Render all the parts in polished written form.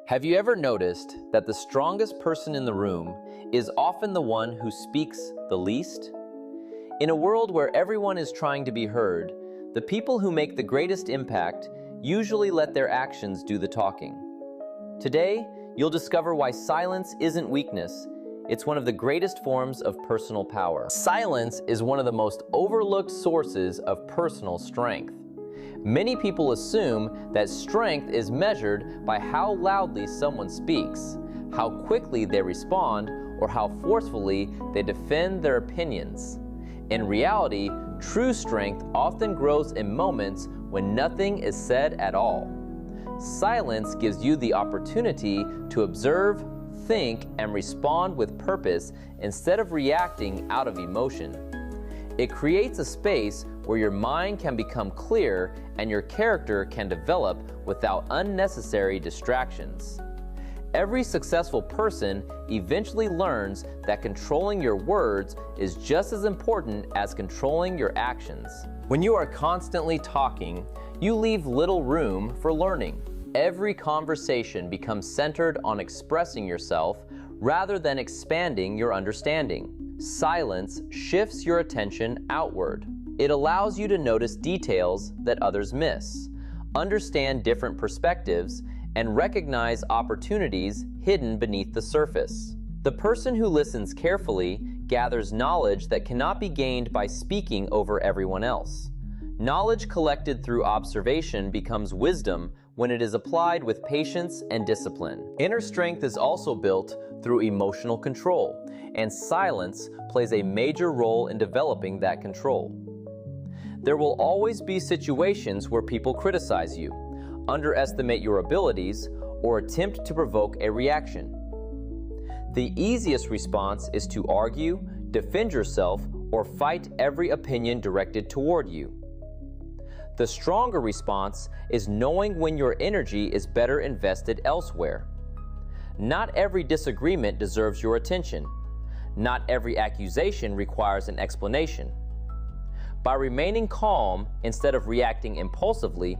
Have you ever noticed that the strongest person in the room is often the one who speaks the least? In a world where everyone is trying to be heard, the people who make the greatest impact usually let their actions do the talking. Today, you'll discover why silence isn't weakness. It's one of the greatest forms of personal power. Silence is one of the most overlooked sources of personal strength. Many people assume that strength is measured by how loudly someone speaks, how quickly they respond, or how forcefully they defend their opinions. In reality, true strength often grows in moments when nothing is said at all. Silence gives you the opportunity to observe, think, and respond with purpose instead of reacting out of emotion. It creates a space where your mind can become clear and your character can develop without unnecessary distractions. Every successful person eventually learns that controlling your words is just as important as controlling your actions. When you are constantly talking, you leave little room for learning. Every conversation becomes centered on expressing yourself rather than expanding your understanding. Silence shifts your attention outward. It allows you to notice details that others miss, understand different perspectives, and recognize opportunities hidden beneath the surface. The person who listens carefully gathers knowledge that cannot be gained by speaking over everyone else. Knowledge collected through observation becomes wisdom when it is applied with patience and discipline. Inner strength is also built through emotional control, and silence plays a major role in developing that control. There will always be situations where people criticize you, underestimate your abilities, or attempt to provoke a reaction. The easiest response is to argue, defend yourself, or fight every opinion directed toward you. The stronger response is knowing when your energy is better invested elsewhere. Not every disagreement deserves your attention. Not every accusation requires an explanation. By remaining calm instead of reacting impulsively,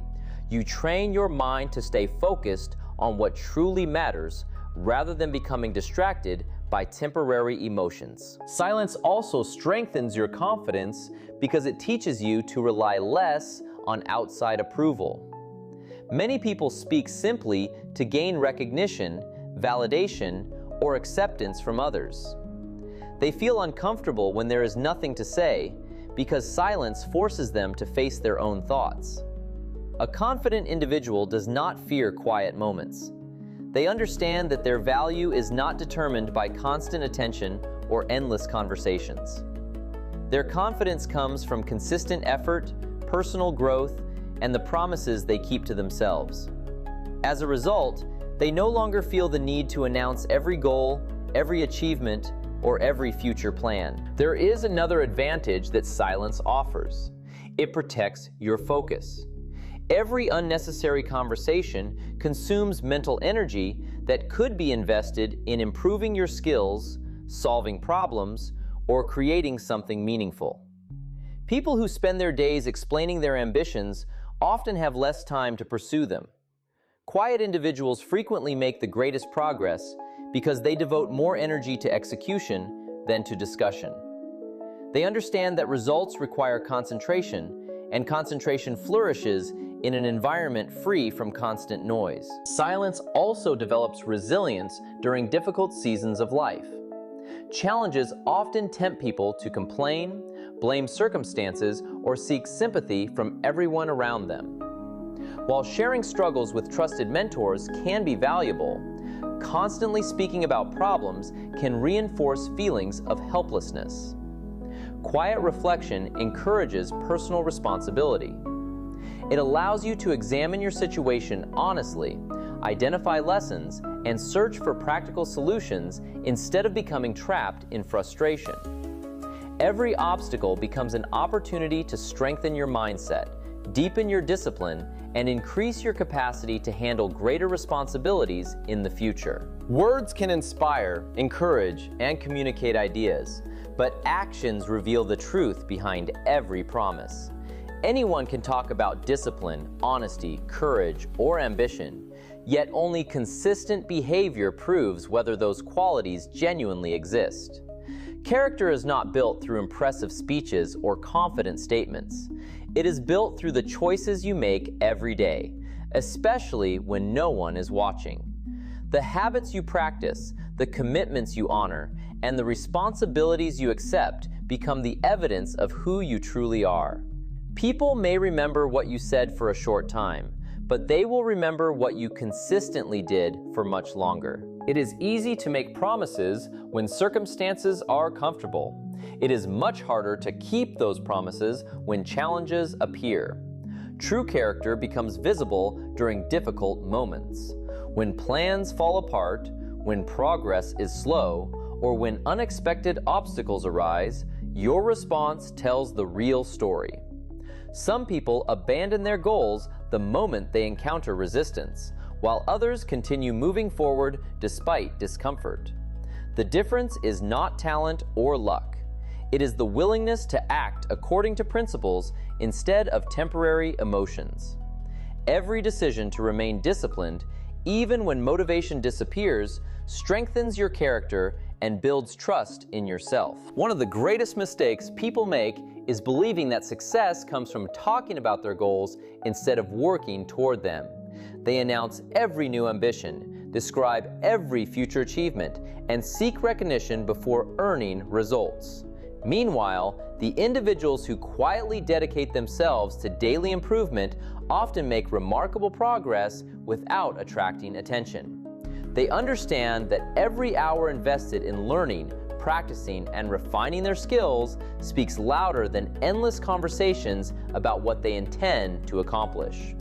you train your mind to stay focused on what truly matters rather than becoming distracted by temporary emotions. Silence also strengthens your confidence because it teaches you to rely less on outside approval. Many people speak simply to gain recognition, validation, or acceptance from others. They feel uncomfortable when there is nothing to say because silence forces them to face their own thoughts. A confident individual does not fear quiet moments. They understand that their value is not determined by constant attention or endless conversations. Their confidence comes from consistent effort, personal growth, and the promises they keep to themselves. As a result, they no longer feel the need to announce every goal, every achievement, or every future plan. There is another advantage that silence offers. It protects your focus. Every unnecessary conversation consumes mental energy that could be invested in improving your skills, solving problems, or creating something meaningful. People who spend their days explaining their ambitions often have less time to pursue them. Quiet individuals frequently make the greatest progress because they devote more energy to execution than to discussion. They understand that results require concentration, and concentration flourishes in an environment free from constant noise. Silence also develops resilience during difficult seasons of life. Challenges often tempt people to complain, blame circumstances, or seek sympathy from everyone around them. While sharing struggles with trusted mentors can be valuable, constantly speaking about problems can reinforce feelings of helplessness. Quiet reflection encourages personal responsibility. It allows you to examine your situation honestly, identify lessons, and search for practical solutions instead of becoming trapped in frustration. Every obstacle becomes an opportunity to strengthen your mindset, deepen your discipline, and increase your capacity to handle greater responsibilities in the future. Words can inspire, encourage, and communicate ideas, but actions reveal the truth behind every promise. Anyone can talk about discipline, honesty, courage, or ambition. Yet only consistent behavior proves whether those qualities genuinely exist. Character is not built through impressive speeches or confident statements. It is built through the choices you make every day, especially when no one is watching. The habits you practice, the commitments you honor, and the responsibilities you accept become the evidence of who you truly are. People may remember what you said for a short time, but they will remember what you consistently did for much longer. It is easy to make promises when circumstances are comfortable. It is much harder to keep those promises when challenges appear. True character becomes visible during difficult moments. When plans fall apart, when progress is slow, or when unexpected obstacles arise, your response tells the real story. Some people abandon their goals the moment they encounter resistance, while others continue moving forward despite discomfort. The difference is not talent or luck. It is the willingness to act according to principles instead of temporary emotions. Every decision to remain disciplined, even when motivation disappears, strengthens your character and builds trust in yourself. One of the greatest mistakes people make is believing that success comes from talking about their goals instead of working toward them. They announce every new ambition, describe every future achievement, and seek recognition before earning results. Meanwhile, the individuals who quietly dedicate themselves to daily improvement often make remarkable progress without attracting attention. They understand that every hour invested in learning, practicing, and refining their skills speaks louder than endless conversations about what they intend to accomplish.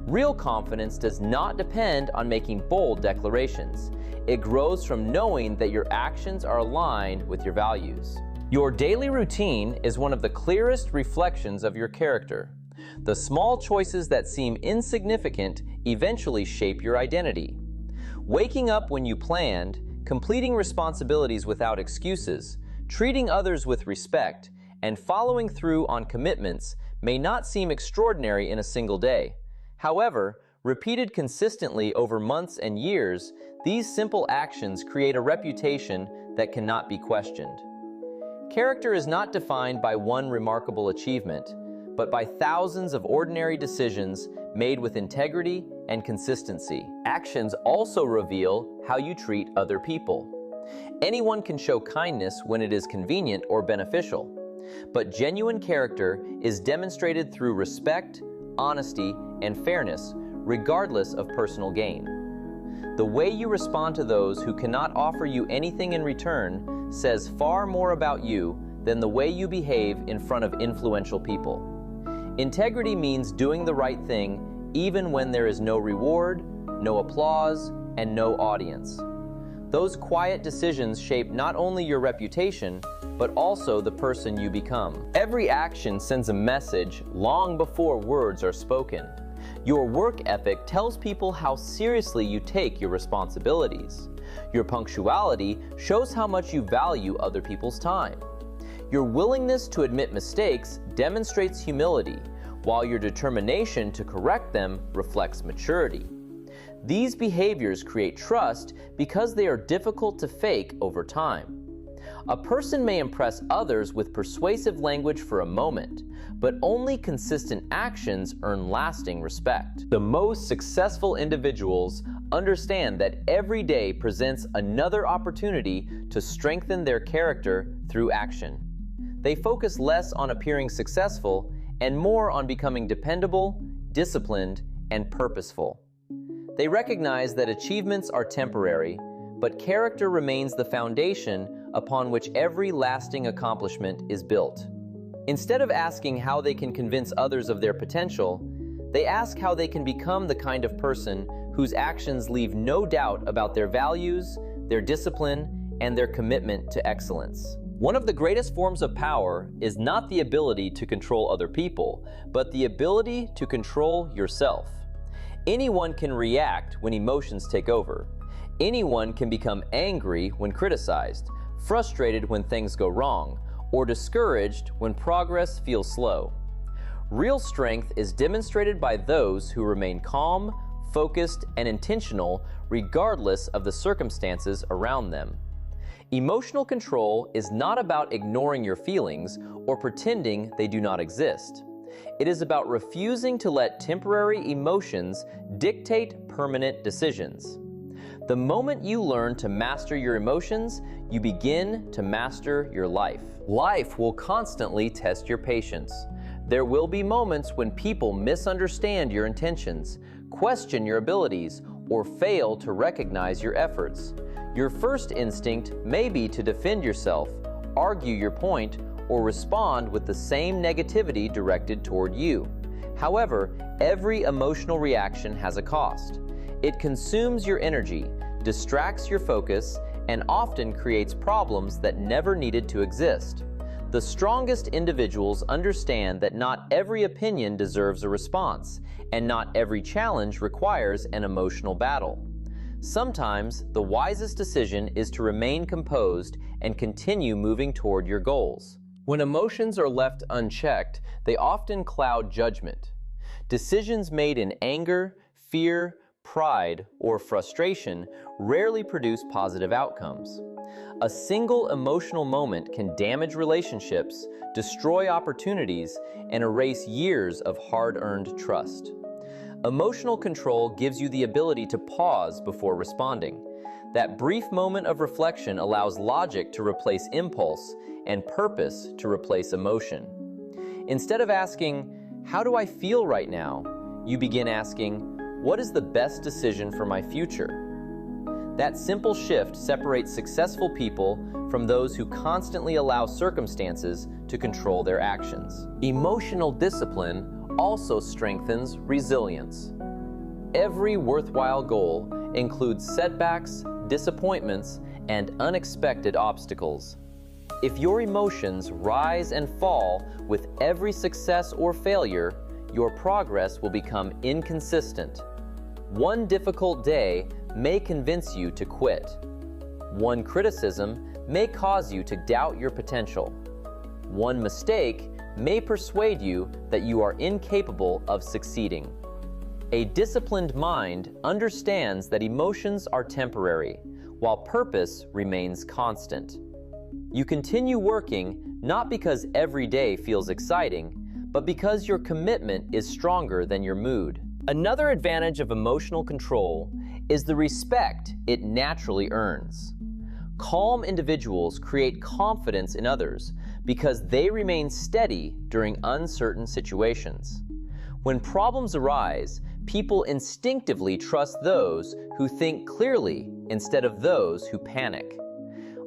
Real confidence does not depend on making bold declarations. It grows from knowing that your actions are aligned with your values. Your daily routine is one of the clearest reflections of your character. The small choices that seem insignificant eventually shape your identity. Waking up when you planned, completing responsibilities without excuses, treating others with respect, and following through on commitments may not seem extraordinary in a single day. However, repeated consistently over months and years, these simple actions create a reputation that cannot be questioned. Character is not defined by one remarkable achievement, but by thousands of ordinary decisions made with integrity and consistency. Actions also reveal how you treat other people. Anyone can show kindness when it is convenient or beneficial, but genuine character is demonstrated through respect, honesty, and fairness, regardless of personal gain. The way you respond to those who cannot offer you anything in return says far more about you than the way you behave in front of influential people. Integrity means doing the right thing even when there is no reward, no applause, and no audience. Those quiet decisions shape not only your reputation, but also the person you become. Every action sends a message long before words are spoken. Your work ethic tells people how seriously you take your responsibilities. Your punctuality shows how much you value other people's time. Your willingness to admit mistakes demonstrates humility, while your determination to correct them reflects maturity. These behaviors create trust because they are difficult to fake over time. A person may impress others with persuasive language for a moment, but only consistent actions earn lasting respect. The most successful individuals understand that every day presents another opportunity to strengthen their character through action. They focus less on appearing successful and more on becoming dependable, disciplined, and purposeful. They recognize that achievements are temporary, but character remains the foundation upon which every lasting accomplishment is built. Instead of asking how they can convince others of their potential, they ask how they can become the kind of person whose actions leave no doubt about their values, their discipline, and their commitment to excellence. One of the greatest forms of power is not the ability to control other people, but the ability to control yourself. Anyone can react when emotions take over. Anyone can become angry when criticized, frustrated when things go wrong, or discouraged when progress feels slow. Real strength is demonstrated by those who remain calm, focused, and intentional regardless of the circumstances around them. Emotional control is not about ignoring your feelings or pretending they do not exist. It is about refusing to let temporary emotions dictate permanent decisions. The moment you learn to master your emotions, you begin to master your life. Life will constantly test your patience. There will be moments when people misunderstand your intentions, question your abilities, or fail to recognize your efforts. Your first instinct may be to defend yourself, argue your point, or respond with the same negativity directed toward you. However, every emotional reaction has a cost. It consumes your energy, distracts your focus, and often creates problems that never needed to exist. The strongest individuals understand that not every opinion deserves a response, and not every challenge requires an emotional battle. Sometimes, the wisest decision is to remain composed and continue moving toward your goals. When emotions are left unchecked, they often cloud judgment. Decisions made in anger, fear, pride, or frustration rarely produce positive outcomes. A single emotional moment can damage relationships, destroy opportunities, and erase years of hard-earned trust. Emotional control gives you the ability to pause before responding. That brief moment of reflection allows logic to replace impulse and purpose to replace emotion. Instead of asking, "How do I feel right now?" you begin asking, "What is the best decision for my future?" That simple shift separates successful people from those who constantly allow circumstances to control their actions. Emotional discipline also strengthens resilience. Every worthwhile goal includes setbacks, disappointments, and unexpected obstacles. If your emotions rise and fall with every success or failure, your progress will become inconsistent. One difficult day may convince you to quit. One criticism may cause you to doubt your potential. One mistake may persuade you that you are incapable of succeeding. A disciplined mind understands that emotions are temporary, while purpose remains constant. You continue working not because every day feels exciting, but because your commitment is stronger than your mood. Another advantage of emotional control is the respect it naturally earns. Calm individuals create confidence in others because they remain steady during uncertain situations. When problems arise, people instinctively trust those who think clearly instead of those who panic.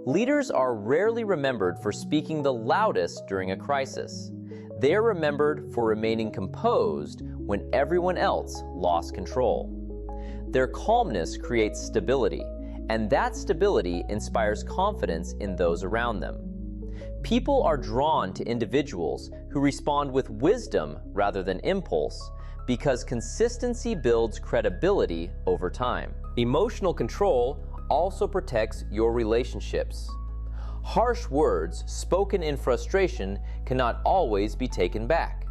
Leaders are rarely remembered for speaking the loudest during a crisis. They are remembered for remaining composed when everyone else lost control. Their calmness creates stability, and that stability inspires confidence in those around them. People are drawn to individuals who respond with wisdom rather than impulse because consistency builds credibility over time. Emotional control also protects your relationships. Harsh words spoken in frustration cannot always be taken back.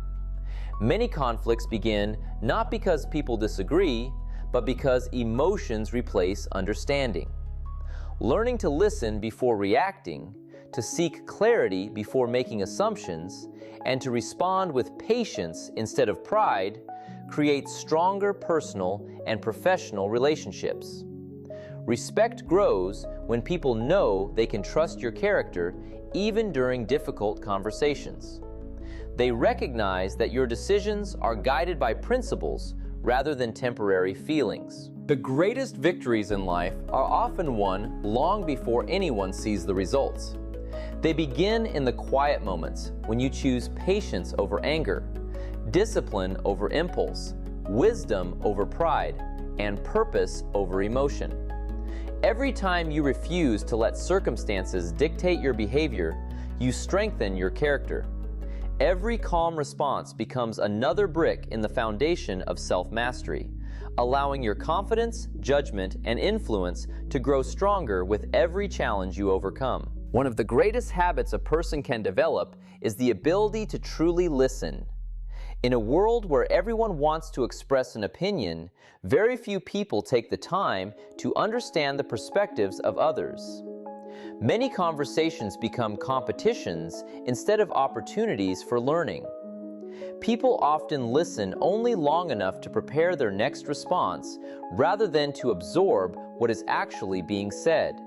Many conflicts begin not because people disagree, but because emotions replace understanding. Learning to listen before reacting, to seek clarity before making assumptions, and to respond with patience instead of pride creates stronger personal and professional relationships. Respect grows when people know they can trust your character even during difficult conversations. They recognize that your decisions are guided by principles rather than temporary feelings. The greatest victories in life are often won long before anyone sees the results. They begin in the quiet moments when you choose patience over anger, discipline over impulse, wisdom over pride, and purpose over emotion. Every time you refuse to let circumstances dictate your behavior, you strengthen your character. Every calm response becomes another brick in the foundation of self-mastery, allowing your confidence, judgment, and influence to grow stronger with every challenge you overcome. One of the greatest habits a person can develop is the ability to truly listen. In a world where everyone wants to express an opinion, very few people take the time to understand the perspectives of others. Many conversations become competitions instead of opportunities for learning. People often listen only long enough to prepare their next response rather than to absorb what is actually being said.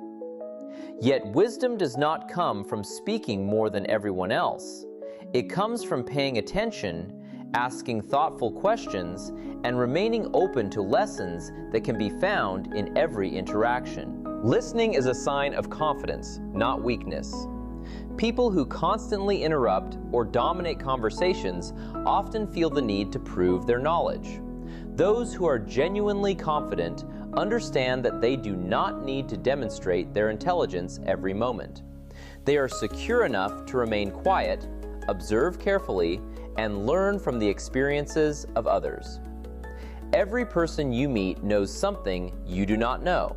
Yet wisdom does not come from speaking more than everyone else. It comes from paying attention, asking thoughtful questions, and remaining open to lessons that can be found in every interaction. Listening is a sign of confidence, not weakness. People who constantly interrupt or dominate conversations often feel the need to prove their knowledge. Those who are genuinely confident understand that they do not need to demonstrate their intelligence every moment. They are secure enough to remain quiet, observe carefully, and learn from the experiences of others. Every person you meet knows something you do not know.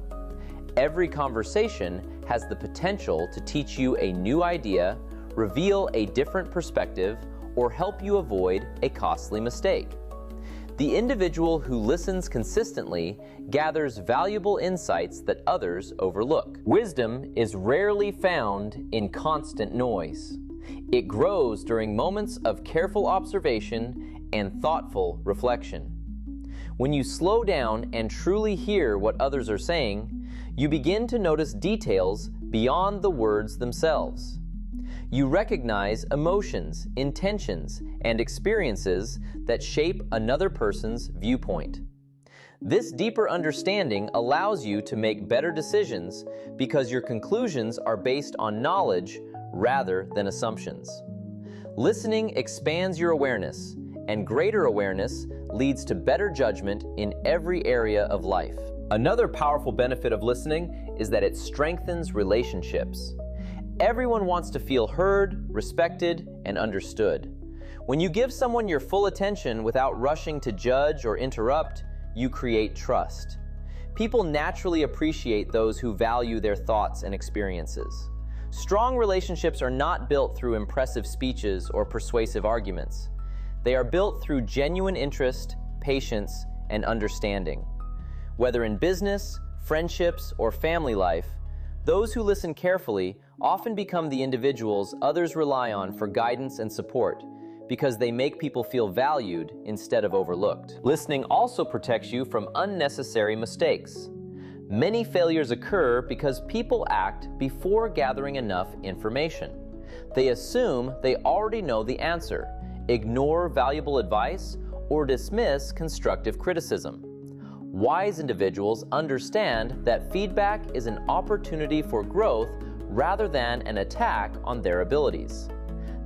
Every conversation has the potential to teach you a new idea, reveal a different perspective, or help you avoid a costly mistake. The individual who listens consistently gathers valuable insights that others overlook. Wisdom is rarely found in constant noise. It grows during moments of careful observation and thoughtful reflection. When you slow down and truly hear what others are saying, you begin to notice details beyond the words themselves. You recognize emotions, intentions, and experiences that shape another person's viewpoint. This deeper understanding allows you to make better decisions because your conclusions are based on knowledge rather than assumptions. Listening expands your awareness, and greater awareness leads to better judgment in every area of life. Another powerful benefit of listening is that it strengthens relationships. Everyone wants to feel heard, respected, and understood. When you give someone your full attention without rushing to judge or interrupt, you create trust. People naturally appreciate those who value their thoughts and experiences. Strong relationships are not built through impressive speeches or persuasive arguments. They are built through genuine interest, patience, and understanding. Whether in business, friendships, or family life, those who listen carefully often become the individuals others rely on for guidance and support because they make people feel valued instead of overlooked. Listening also protects you from unnecessary mistakes. Many failures occur because people act before gathering enough information. They assume they already know the answer, ignore valuable advice, or dismiss constructive criticism. Wise individuals understand that feedback is an opportunity for growth rather than an attack on their abilities.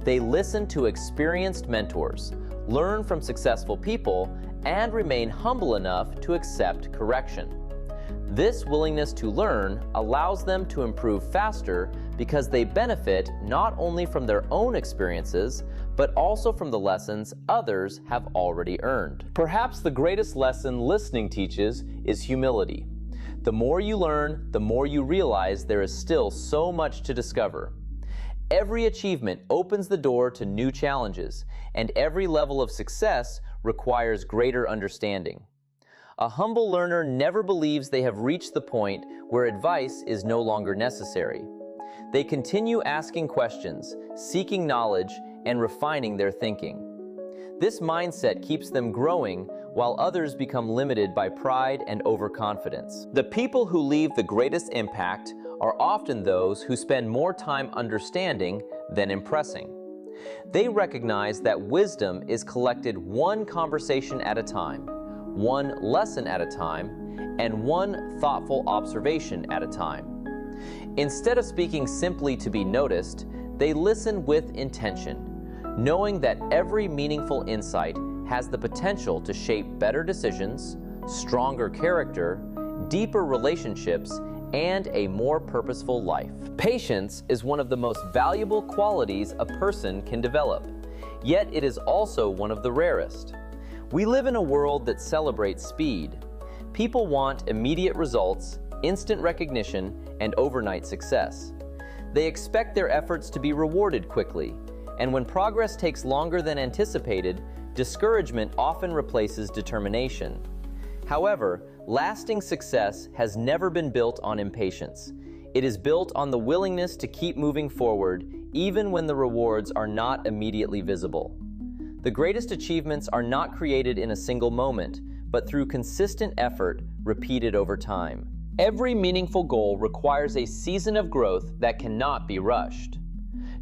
They listen to experienced mentors, learn from successful people, and remain humble enough to accept correction. This willingness to learn allows them to improve faster because they benefit not only from their own experiences, but also from the lessons others have already earned. Perhaps the greatest lesson listening teaches is humility. The more you learn, the more you realize there is still so much to discover. Every achievement opens the door to new challenges, and every level of success requires greater understanding. A humble learner never believes they have reached the point where advice is no longer necessary. They continue asking questions, seeking knowledge, and refining their thinking. This mindset keeps them growing while others become limited by pride and overconfidence. The people who leave the greatest impact are often those who spend more time understanding than impressing. They recognize that wisdom is collected one conversation at a time, one lesson at a time, and one thoughtful observation at a time. Instead of speaking simply to be noticed, they listen with intention, knowing that every meaningful insight has the potential to shape better decisions, stronger character, deeper relationships, and a more purposeful life. Patience is one of the most valuable qualities a person can develop, yet it is also one of the rarest. We live in a world that celebrates speed. People want immediate results, instant recognition, and overnight success. They expect their efforts to be rewarded quickly, and when progress takes longer than anticipated, discouragement often replaces determination. However, lasting success has never been built on impatience. It is built on the willingness to keep moving forward even when the rewards are not immediately visible. The greatest achievements are not created in a single moment, but through consistent effort repeated over time. Every meaningful goal requires a season of growth that cannot be rushed.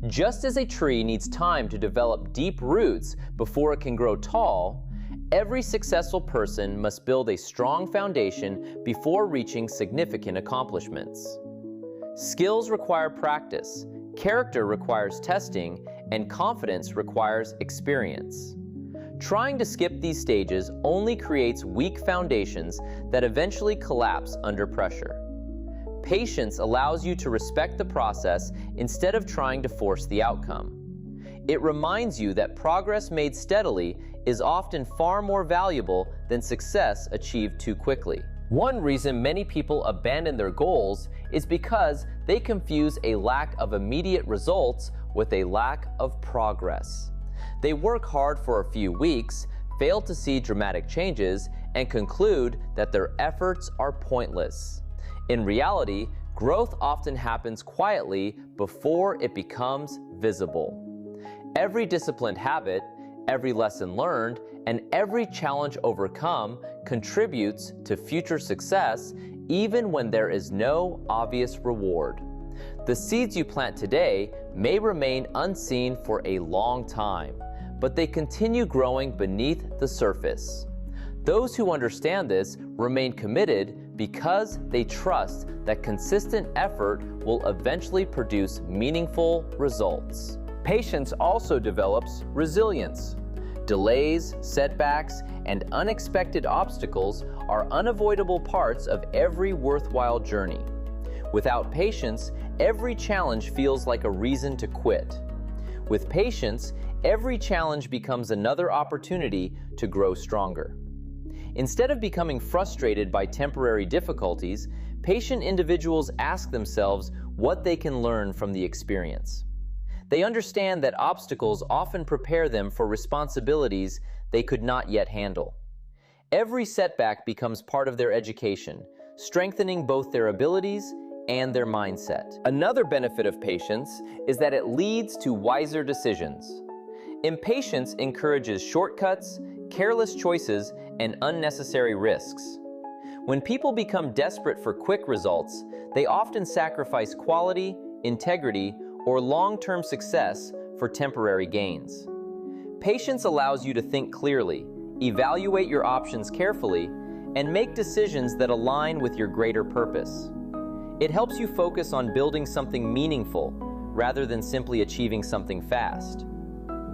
Just as a tree needs time to develop deep roots before it can grow tall, every successful person must build a strong foundation before reaching significant accomplishments. Skills require practice, character requires testing, and confidence requires experience. Trying to skip these stages only creates weak foundations that eventually collapse under pressure. Patience allows you to respect the process instead of trying to force the outcome. It reminds you that progress made steadily is often far more valuable than success achieved too quickly. One reason many people abandon their goals is because they confuse a lack of immediate results with a lack of progress. They work hard for a few weeks, fail to see dramatic changes, and conclude that their efforts are pointless. In reality, growth often happens quietly before it becomes visible. Every disciplined habit, every lesson learned, and every challenge overcome contributes to future success even when there is no obvious reward. The seeds you plant today may remain unseen for a long time, but they continue growing beneath the surface. Those who understand this remain committed because they trust that consistent effort will eventually produce meaningful results. Patience also develops resilience. Delays, setbacks, and unexpected obstacles are unavoidable parts of every worthwhile journey. Without patience, every challenge feels like a reason to quit. With patience, every challenge becomes another opportunity to grow stronger. Instead of becoming frustrated by temporary difficulties, patient individuals ask themselves what they can learn from the experience. They understand that obstacles often prepare them for responsibilities they could not yet handle. Every setback becomes part of their education, strengthening both their abilities and their mindset. Another benefit of patience is that it leads to wiser decisions. Impatience encourages shortcuts, careless choices, and unnecessary risks. When people become desperate for quick results, they often sacrifice quality, integrity, or long-term success for temporary gains. Patience allows you to think clearly, evaluate your options carefully, and make decisions that align with your greater purpose. It helps you focus on building something meaningful rather than simply achieving something fast.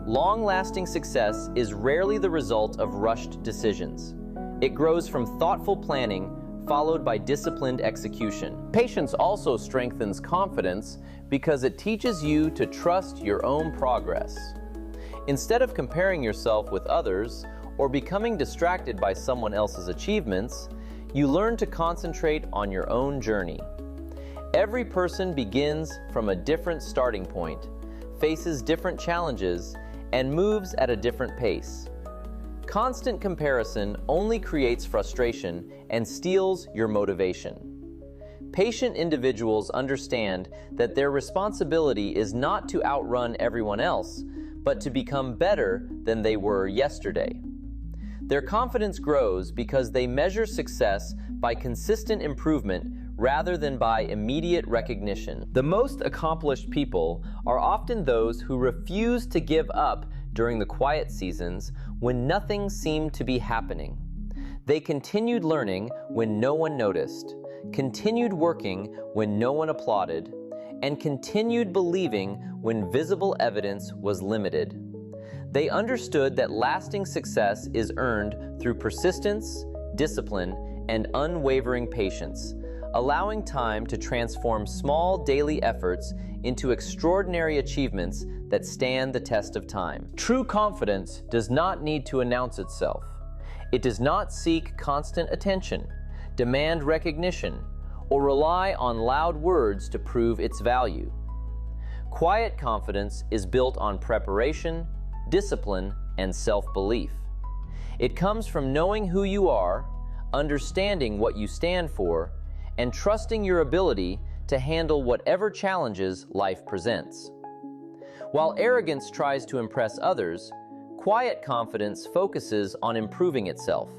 Long-lasting success is rarely the result of rushed decisions. It grows from thoughtful planning followed by disciplined execution. Patience also strengthens confidence because it teaches you to trust your own progress. Instead of comparing yourself with others or becoming distracted by someone else's achievements, you learn to concentrate on your own journey. Every person begins from a different starting point, faces different challenges, and moves at a different pace. Constant comparison only creates frustration and steals your motivation. Patient individuals understand that their responsibility is not to outrun everyone else, but to become better than they were yesterday. Their confidence grows because they measure success by consistent improvement rather than by immediate recognition. The most accomplished people are often those who refuse to give up during the quiet seasons when nothing seemed to be happening. They continued learning when no one noticed, continued working when no one applauded, and continued believing when visible evidence was limited. They understood that lasting success is earned through persistence, discipline, and unwavering patience, allowing time to transform small daily efforts into extraordinary achievements that stand the test of time. True confidence does not need to announce itself. It does not seek constant attention, demand recognition, or rely on loud words to prove its value. Quiet confidence is built on preparation, discipline, and self-belief. It comes from knowing who you are, understanding what you stand for, and trusting your ability to handle whatever challenges life presents. While arrogance tries to impress others, quiet confidence focuses on improving itself.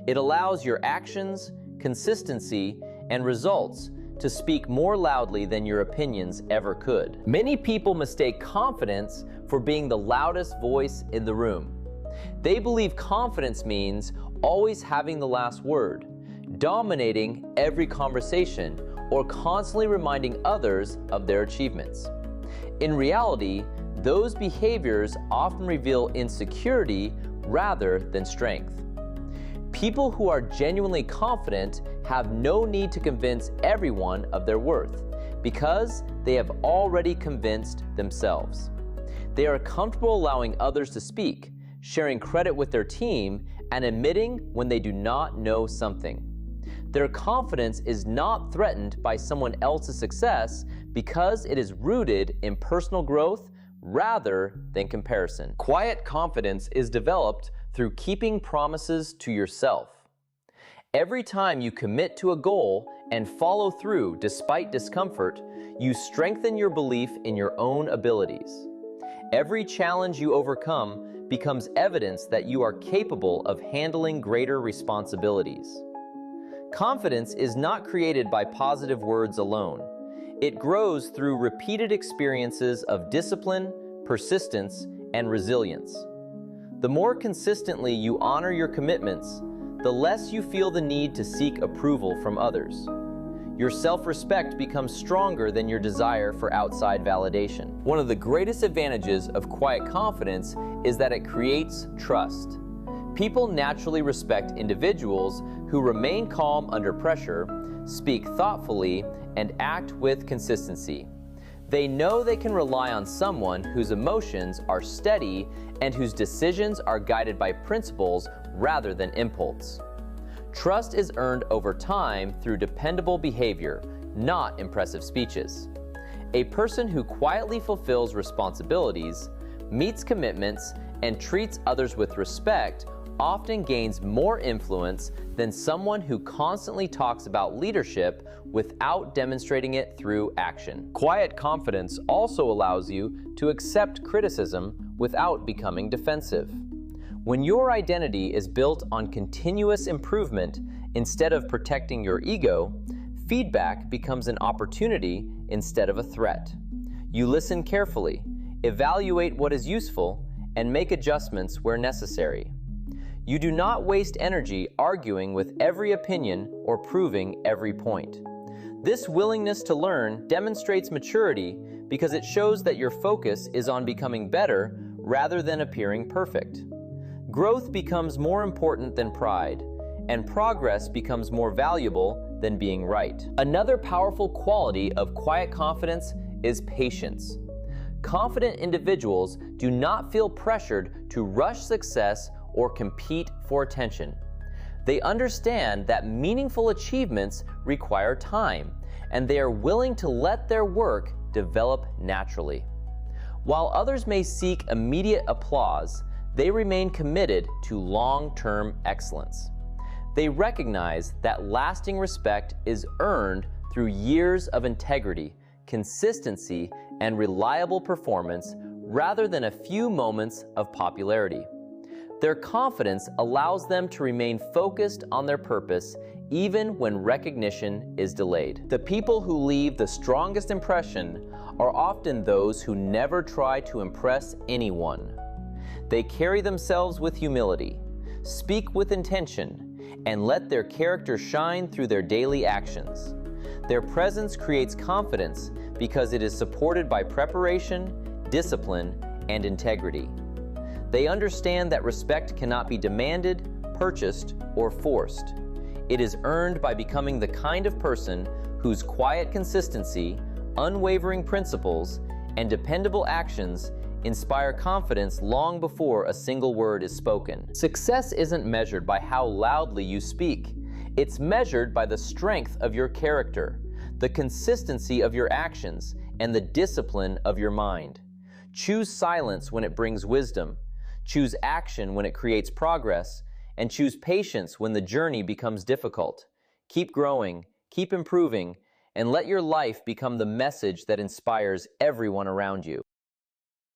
It allows your actions, consistency, and results to speak more loudly than your opinions ever could. Many people mistake confidence for being the loudest voice in the room. They believe confidence means always having the last word, dominating every conversation, or constantly reminding others of their achievements. In reality, those behaviors often reveal insecurity rather than strength. People who are genuinely confident have no need to convince everyone of their worth because they have already convinced themselves. They are comfortable allowing others to speak, sharing credit with their team, and admitting when they do not know something. Their confidence is not threatened by someone else's success because it is rooted in personal growth rather than comparison. Quiet confidence is developed through keeping promises to yourself. Every time you commit to a goal and follow through despite discomfort, you strengthen your belief in your own abilities. Every challenge you overcome becomes evidence that you are capable of handling greater responsibilities. Confidence is not created by positive words alone. It grows through repeated experiences of discipline, persistence, and resilience. The more consistently you honor your commitments, the less you feel the need to seek approval from others. Your self-respect becomes stronger than your desire for outside validation. One of the greatest advantages of quiet confidence is that it creates trust. People naturally respect individuals who remain calm under pressure, speak thoughtfully, and act with consistency. They know they can rely on someone whose emotions are steady and whose decisions are guided by principles rather than impulse. Trust is earned over time through dependable behavior, not impressive speeches. A person who quietly fulfills responsibilities, meets commitments, and treats others with respect often gains more influence than someone who constantly talks about leadership without demonstrating it through action. Quiet confidence also allows you to accept criticism without becoming defensive. When your identity is built on continuous improvement instead of protecting your ego, feedback becomes an opportunity instead of a threat. You listen carefully, evaluate what is useful, and make adjustments where necessary. You do not waste energy arguing with every opinion or proving every point. This willingness to learn demonstrates maturity because it shows that your focus is on becoming better rather than appearing perfect. Growth becomes more important than pride, and progress becomes more valuable than being right. Another powerful quality of quiet confidence is patience. Confident individuals do not feel pressured to rush success or compete for attention. They understand that meaningful achievements require time, and they are willing to let their work develop naturally. While others may seek immediate applause, they remain committed to long-term excellence. They recognize that lasting respect is earned through years of integrity, consistency, and reliable performance rather than a few moments of popularity. Their confidence allows them to remain focused on their purpose even when recognition is delayed. The people who leave the strongest impression are often those who never try to impress anyone. They carry themselves with humility, speak with intention, and let their character shine through their daily actions. Their presence creates confidence because it is supported by preparation, discipline, and integrity. They understand that respect cannot be demanded, purchased, or forced. It is earned by becoming the kind of person whose quiet consistency, unwavering principles, and dependable actions inspire confidence long before a single word is spoken. Success isn't measured by how loudly you speak. It's measured by the strength of your character, the consistency of your actions, and the discipline of your mind. Choose silence when it brings wisdom. choose action when it creates progress, and choose patience when the journey becomes difficult. Keep growing, keep improving, and let your life become the message that inspires everyone around you.